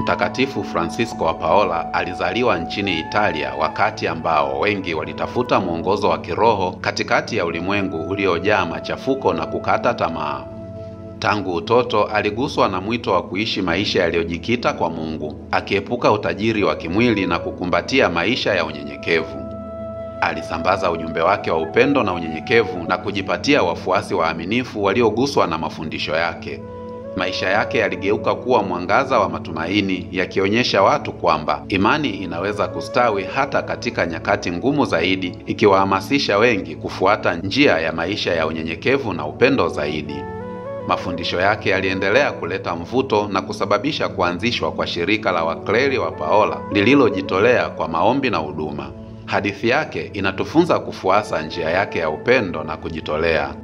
Mtakatifu Francisco wa Paola alizaliwa nchini Italia wakati ambao wengi walitafuta mwongozo wa kiroho katikati ya ulimwengu uliojaa machafuko na kukata tamaa. Tangu utoto aliguswa na mwito wa kuishi maisha yaliyojikita kwa Mungu, akiepuka utajiri wa kimwili na kukumbatia maisha ya unyenyekevu. Alisambaza ujumbe wake wa upendo na unyenyekevu na kujipatia wafuasi waaminifu walioguswa na mafundisho yake. Maisha yake yaligeuka kuwa mwangaza wa matumaini, yakionyesha watu kwamba imani inaweza kustawi hata katika nyakati ngumu zaidi, ikiwahamasisha wengi kufuata njia ya maisha ya unyenyekevu na upendo zaidi. Mafundisho yake yaliendelea kuleta mvuto na kusababisha kuanzishwa kwa shirika la wakleri wa Paola lililojitolea kwa maombi na huduma. Hadithi yake inatufunza kufuasa njia yake ya upendo na kujitolea,